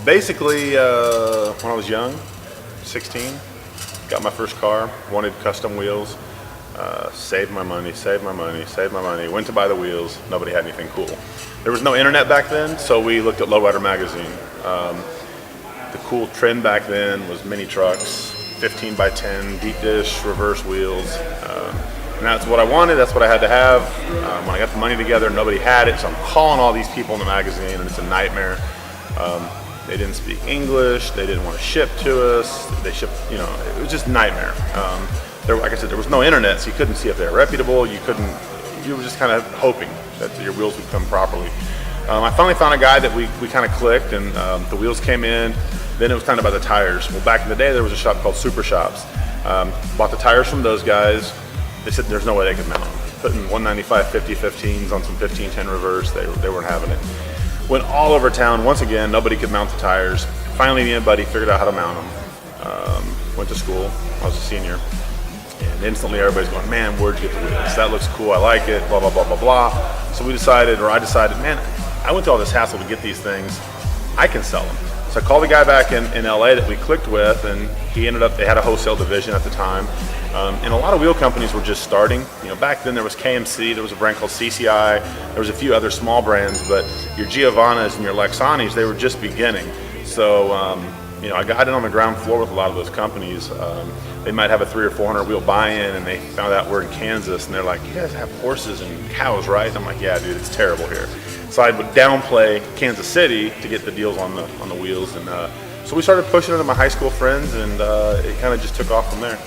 Basically, when I was young, 16, got my first car, wanted custom wheels, saved my money, went to buy the wheels, nobody had anything cool. There was no internet back then, so we looked at Lowrider magazine. The cool trend back then was mini trucks, 15 by 10, deep dish, reverse wheels. And that's what I wanted, that's what I had to have. When I got the money together, nobody had it, so I'm calling all these people in the magazine, and it's a nightmare. They didn't speak English, they didn't want to ship to us, they shipped, it was just a nightmare. Like I said, there was no internet, so you couldn't see if they were reputable, you were just kind of hoping that your wheels would come properly. I finally found a guy that we kind of clicked, and the wheels came in. Then it was kind of about the tires. Well, back in the day, there was a shop called Super Shops. Bought the tires from those guys. They said there's no way they could mount them. Putting 195 50-15s on some 1510 reverse, they weren't having it. Went all over town. Once again, nobody could mount the tires. Finally, me and Buddy figured out how to mount them. Went to school. I was a senior. And instantly everybody's going, man, where'd you get the wheels? That looks cool. I like it. Blah, blah, blah, blah, blah. So I decided, man, I went through all this hassle to get these things. I can sell them. So I called the guy back in LA that we clicked with, and they had a wholesale division at the time. And a lot of wheel companies were just starting. Back then there was KMC, there was a brand called CCI, there was a few other small brands, but your Giovannas and your Lexanis, they were just beginning. So, I got in on the ground floor with a lot of those companies. They might have a 300 or 400 wheel buy-in, and they found out we're in Kansas, and they're like, you guys have horses and cows, right? And I'm like, yeah, dude, it's terrible here. So I would downplay Kansas City to get the deals on the wheels, and so we started pushing it to my high school friends, and it kind of just took off from there.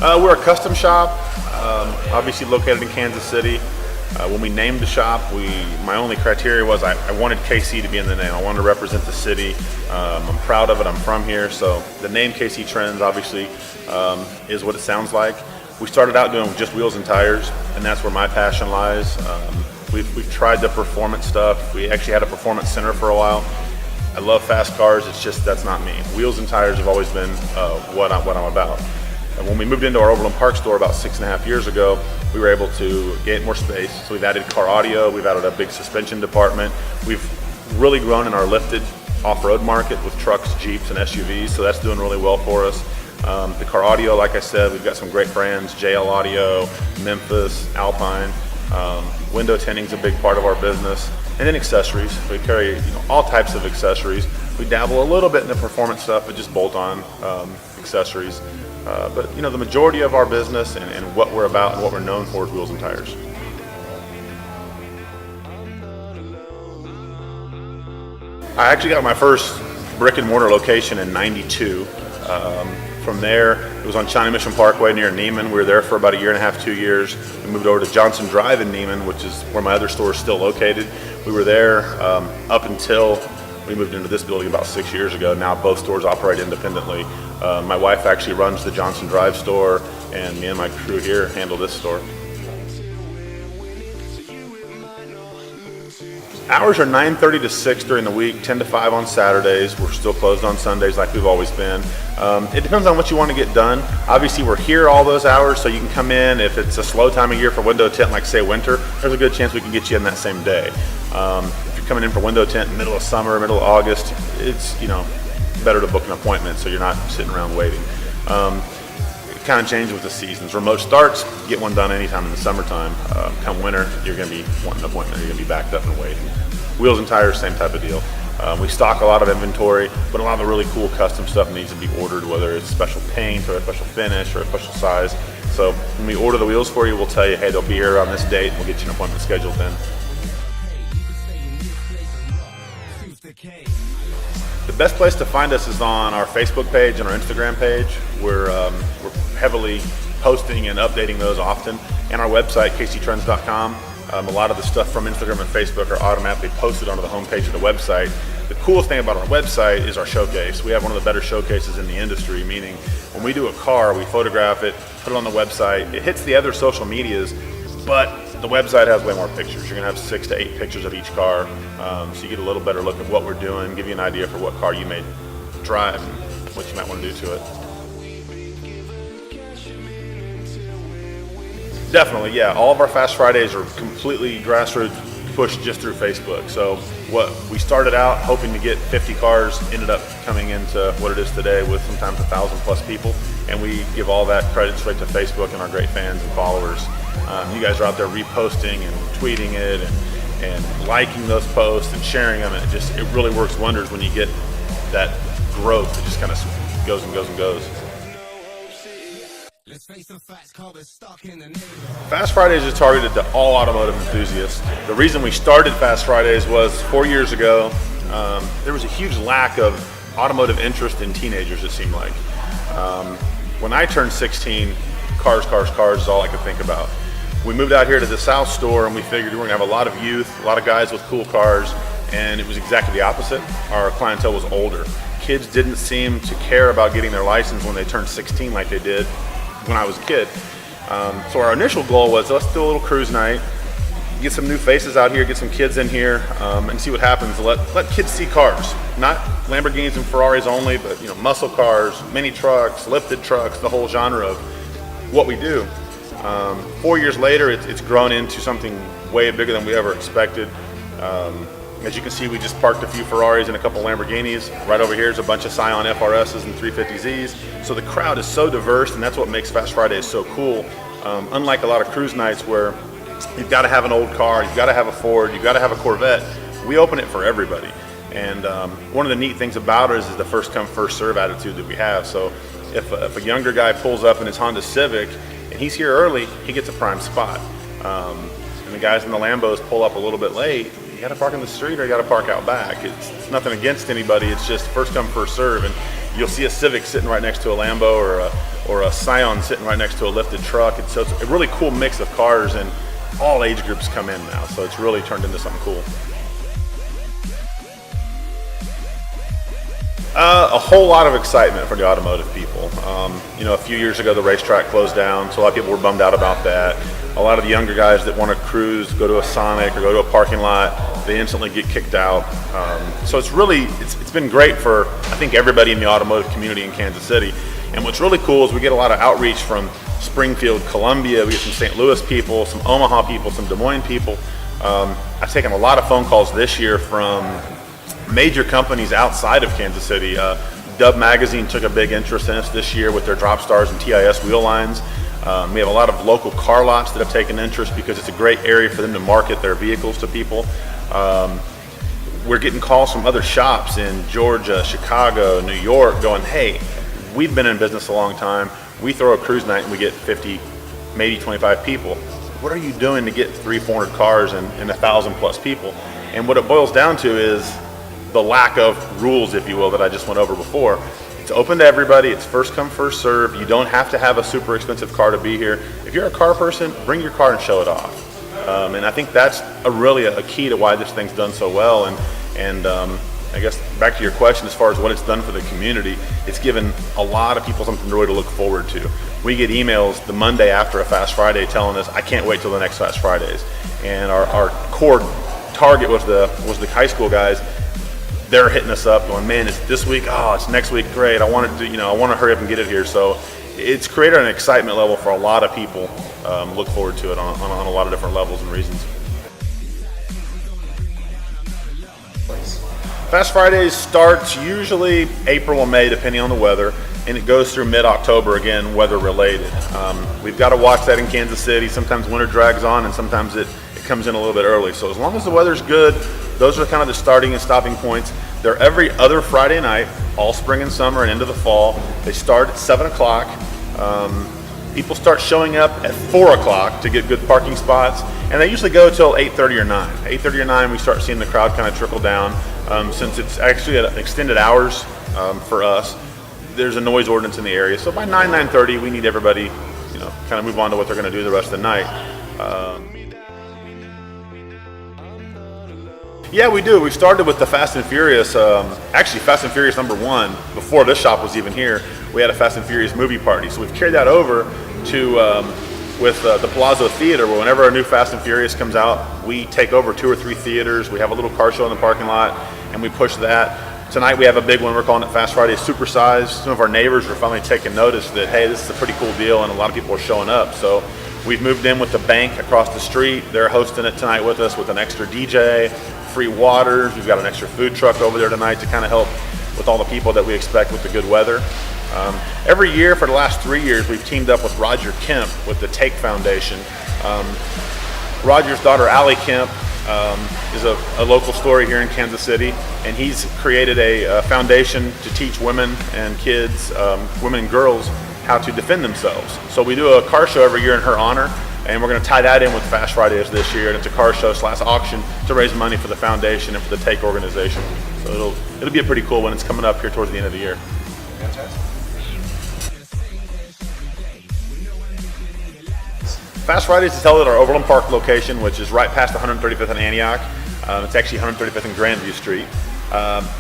We're a custom shop, obviously located in Kansas City. When we named the shop, my only criteria was I wanted KC to be in the name. I wanted to represent the city. I'm proud of it. I'm from here, so the name KC Trends obviously is what it sounds like. We started out doing just wheels and tires, and that's where my passion lies. We've tried the performance stuff. We actually had a performance center for a while. I love fast cars. It's just that's not me. Wheels and tires have always been what I'm about. And when we moved into our Overland Park store about 6.5 years ago, we were able to get more space. So we've added car audio, we've added a big suspension department. We've really grown in our lifted off-road market with trucks, Jeeps, and SUVs, so that's doing really well for us. The car audio, like I said, we've got some great brands, JL Audio, Memphis, Alpine. Window tinting's a big part of our business. And then accessories. We carry all types of accessories. We dabble a little bit in the performance stuff, but just bolt-on accessories. But the majority of our business and what we're about and what we're known for is wheels and tires. I actually got my first brick and mortar location in '92. From there, it was on China Mission Parkway near Neiman. We were there for about 1.5 to 2 years. We moved over to Johnson Drive in Neiman, which is where my other store is still located. We were there up until we moved into this building about 6 years ago. Now both stores operate independently. My wife actually runs the Johnson Drive store, and me and my crew here handle this store. Hours are 9:30 to 6 during the week, 10 to 5 on Saturdays. We're still closed on Sundays like we've always been. It depends on what you want to get done. Obviously, we're here all those hours, so you can come in. If it's a slow time of year for window tint, like say winter, there's a good chance we can get you in that same day. If you're coming in for window tint in the middle of summer, middle of August, it's better to book an appointment so you're not sitting around waiting. It kind of changes with the seasons. Remote starts, get one done anytime in the summertime. Come winter, you're going to be wanting an appointment. You're going to be backed up and waiting. Wheels and tires, same type of deal. We stock a lot of inventory, but a lot of the really cool custom stuff needs to be ordered, whether it's special paint or a special finish or a special size. So when we order the wheels for you, we'll tell you, hey, they'll be here on this date, and we'll get you an appointment scheduled then. The best place to find us is on our Facebook page and our Instagram page. We're heavily posting and updating those often, and our website, TheChazz.com. A lot of the stuff from Instagram and Facebook are automatically posted onto the homepage of the website. The coolest thing about our website is our showcase. We have one of the better showcases in the industry, meaning when we do a car, we photograph it, put it on the website. It hits the other social medias, but the website has way more pictures. You're going to have 6 to 8 pictures of each car, so you get a little better look at what we're doing, give you an idea for what car you may drive and what you might want to do to it. Definitely, yeah. All of our Fast Fridays are completely grassroots pushed just through Facebook. So what we started out hoping to get 50 cars ended up coming into what it is today with sometimes 1,000+ people, and we give all that credit straight to Facebook and our great fans and followers. You guys are out there reposting and tweeting it and liking those posts and sharing them, and it really works wonders when you get that growth. It just kind of goes and goes and goes. Fast Fridays is targeted to all automotive enthusiasts. The reason we started Fast Fridays was 4 years ago, there was a huge lack of automotive interest in teenagers, it seemed like. When I turned 16, cars is all I could think about. We moved out here to the South store and we figured we were gonna have a lot of youth, a lot of guys with cool cars, and it was exactly the opposite. Our clientele was older. Kids didn't seem to care about getting their license when they turned 16 like they did when I was a kid. So our initial goal was, let's do a little cruise night, get some new faces out here, get some kids in here, and see what happens. Let kids see cars, not Lamborghinis and Ferraris only, but muscle cars, mini trucks, lifted trucks, the whole genre of what we do. 4 years later, it's grown into something way bigger than we ever expected. As you can see, we just parked a few Ferraris and a couple Lamborghinis. Right over here is a bunch of Scion FRSs and 350Zs. So the crowd is so diverse, and that's what makes Fast Fridays so cool. Unlike a lot of cruise nights where you've got to have an old car, you've got to have a Ford, you've got to have a Corvette, we open it for everybody. And one of the neat things about it is the first come, first serve attitude that we have. So if a younger guy pulls up in his Honda Civic and he's here early, he gets a prime spot. And the guys in the Lambos pull up a little bit late, you got to park in the street or you got to park out back. It's nothing against anybody. It's just first come, first serve. And you'll see a Civic sitting right next to a Lambo or a Scion sitting right next to a lifted truck. So it's a really cool mix of cars, and all age groups come in now. So it's really turned into something cool. A whole lot of excitement for the automotive people. A few years ago the racetrack closed down, so a lot of people were bummed out about that. A lot of the younger guys that want to cruise, go to a Sonic or go to a parking lot, they instantly get kicked out. So it's been great for, I think, everybody in the automotive community in Kansas City. And what's really cool is we get a lot of outreach from Springfield, Columbia, we get some St. Louis people, some Omaha people, some Des Moines people. I've taken a lot of phone calls this year from major companies outside of Kansas City. Dub Magazine took a big interest in us this year with their drop stars and TIS wheel lines. We have a lot of local car lots that have taken interest because it's a great area for them to market their vehicles to people. We're getting calls from other shops in Georgia, Chicago, New York going, hey, we've been in business a long time. We throw a cruise night and we get 50, maybe 25 people. What are you doing to get 300-400 cars and 1,000+ people? And what it boils down to is the lack of rules, if you will, that I just went over before. It's open to everybody. It's first come, first serve. You don't have to have a super expensive car to be here. If you're a car person, bring your car and show it off. And I think that's really a key to why this thing's done so well. And I guess back to your question, as far as what it's done for the community, it's given a lot of people something really to look forward to. We get emails the Monday after a Fast Friday telling us, I can't wait till the next Fast Fridays. And our core target was the high school guys. They're hitting us up going, man, it's this week, oh, it's next week, great. I want to hurry up and get it here. So it's created an excitement level for a lot of people. Look forward to it on a lot of different levels and reasons. Fast Fridays starts usually April or May, depending on the weather, and it goes through mid-October, again, weather related. We've got to watch that in Kansas City. Sometimes winter drags on and sometimes it comes in a little bit early. So as long as the weather's good, those are kind of the starting and stopping points. They're every other Friday night, all spring and summer and into the fall. They start at 7 o'clock. People start showing up at 4 o'clock to get good parking spots, and they usually go till 8:30 or 9. 8:30 or 9, we start seeing the crowd kind of trickle down. Since it's actually at extended hours for us, there's a noise ordinance in the area. So by 9:30, we need everybody, kind of move on to what they're going to do the rest of the night. Yeah, we do. We started with the Fast and Furious. Actually, Fast and Furious #1, before this shop was even here, we had a Fast and Furious movie party. So we've carried that over to with the Palazzo Theater, where whenever a new Fast and Furious comes out, we take over 2 or 3 theaters. We have a little car show in the parking lot, and we push that. Tonight we have a big one. We're calling it Fast Friday Supersized. Some of our neighbors are finally taking notice that, hey, this is a pretty cool deal, and a lot of people are showing up. So We've moved in with the bank across the street. They're hosting it tonight with us with an extra DJ, free waters. We've got an extra food truck over there tonight to kind of help with all the people that we expect with the good weather. Every year for the last 3 years, we've teamed up with Roger Kemp with the Take Foundation. Roger's daughter, Allie Kemp, is a local story here in Kansas City, and he's created a foundation to teach women and kids, women and girls, how to defend themselves. So we do a car show every year in her honor, and we're going to tie that in with Fast Fridays this year, and it's a car show / auction to raise money for the foundation and for the Take organization. So it'll be a pretty cool one. It's coming up here towards the end of the year. Fantastic. Fast Fridays is held at our Overland Park location, which is right past 135th and Antioch. It's actually 135th and Grandview Street.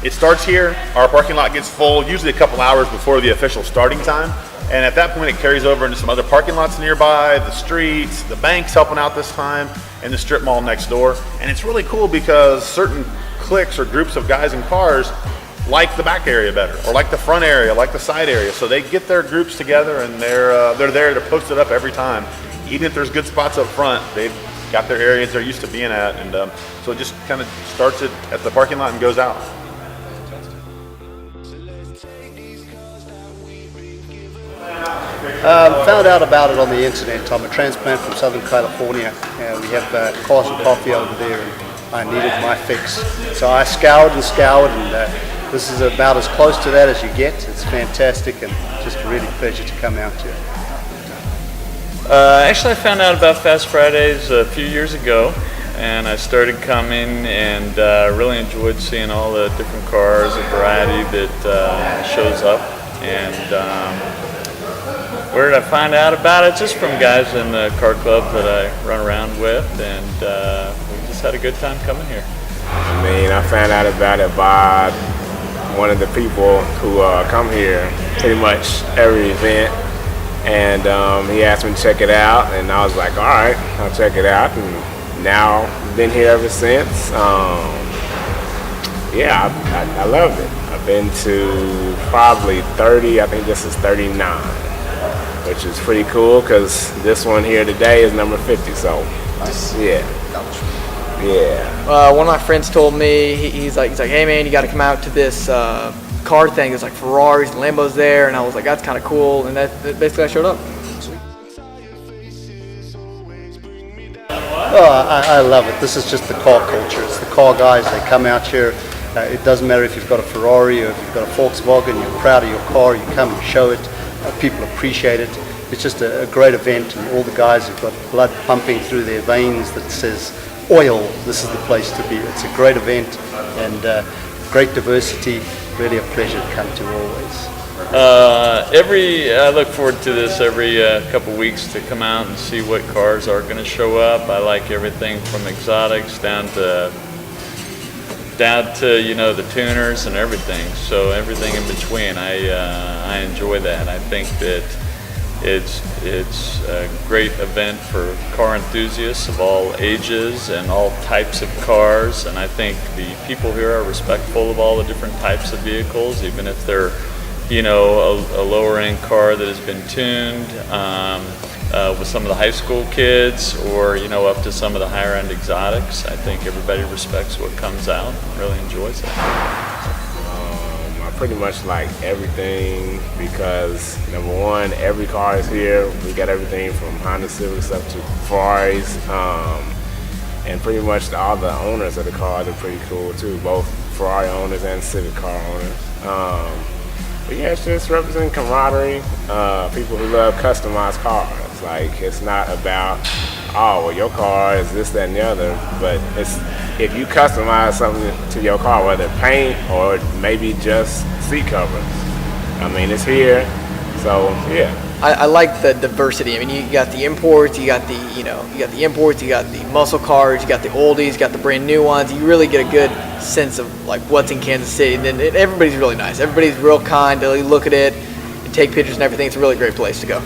It starts here. Our parking lot gets full usually a couple hours before the official starting time. And at that point, it carries over into some other parking lots nearby, the streets, the bank's helping out this time, and the strip mall next door. And it's really cool because certain cliques or groups of guys in cars like the back area better, or like the front area, like the side area. So they get their groups together, and they're there to post it up every time. Even if there's good spots up front, they've got their areas they're used to being at. And so it just kind of starts it at the parking lot and goes out. Found out about it on the internet. I'm a transplant from Southern California, and we have Cars and Coffee over there, and I needed my fix. So I scoured, and this is about as close to that as you get. It's fantastic, and just really a pleasure to come out here. Actually, I found out about Fast Fridays a few years ago, and I started coming, and really enjoyed seeing all the different cars, the variety that shows up. And where did I find out about it? Just from guys in the car club that I run around with, and we just had a good time coming here. I mean, I found out about it by one of the people who come here pretty much every event, and he asked me to check it out, and I was like, all right, I'll check it out, and now I've been here ever since. Yeah, I loved it. I've been to probably 30, I think this is 39. Which is pretty cool because this one here today is number 50. So, yeah. One of my friends told me he's like, hey man, you got to come out to this car thing. There's like Ferraris and Lambos there, and I was like, that's kind of cool. And that basically I showed up. Oh, I love it. This is just the car culture. It's the car guys. They come out here. It doesn't matter if you've got a Ferrari or if you've got a Volkswagen. You're proud of your car. You come and show it. People appreciate it. It's just a great event, and all the guys have got blood pumping through their veins that says oil. This is the place to be. It's a great event, and great diversity. Really a pleasure to come to always. I look forward to this every couple weeks to come out and see what cars are going to show up. I like everything from exotics down to the tuners and everything. So everything in between, I enjoy that. I think that it's a great event for car enthusiasts of all ages and all types of cars. And I think the people here are respectful of all the different types of vehicles, even if they're a lower end car that has been tuned with some of the high school kids, or up to some of the higher end exotics. I think everybody respects what comes out and really enjoys it. I pretty much like everything because number one, every car is here. We got everything from Honda Civics up to Ferraris, and pretty much all the owners of the cars are pretty cool too, both Ferrari owners and Civic car owners. But yeah, it's just representing camaraderie, people who love customized cars. Like, it's not about, oh, well, your car is this, that, and the other, but it's if you customize something to your car, whether paint or maybe just seat covers, I mean, it's here, so yeah. I like the diversity. I mean, you got the imports, you got the imports, you got the muscle cars, you got the oldies, you got the brand new ones. You really get a good sense of like what's in Kansas City, and then everybody's really nice. Everybody's real kind. They look at it and take pictures and everything. It's a really great place to go.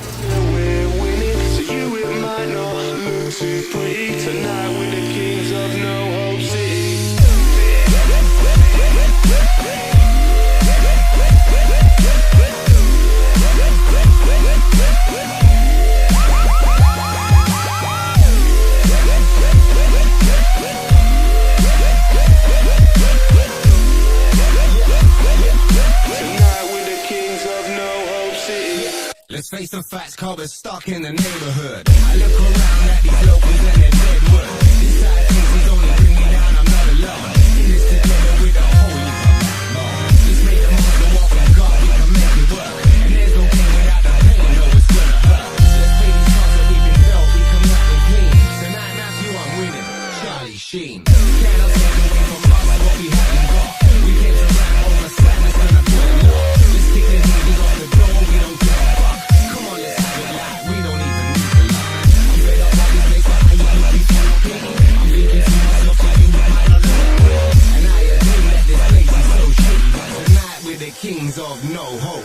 Let's face the facts, cause we're stuck in the neighborhood. I look around at these locals and they're dead wood. This side of things is only bring me down, I'm not alone. In this together with a whole heap of backbone. Let's make the most of what we got, we can make it work. And there's no pain without the pain, no it's gonna hurt. Let's pay these cards that we've been dealt, we come out and clean. Tonight, Matthew, I'm winning. Charlie Sheen. Cannot take away from us what we haven't got. We came to rap on the side that's gonna put it up. Let's kick the hinges off the door, we don't give a fuck. Come on, let's have it like we don't even need to lie. I'm fed up of this place, but I used to be full of pity. I'm thinking to myself, so you might not know. And I agree that this place is so shitty, but tonight we're the kings of no hope.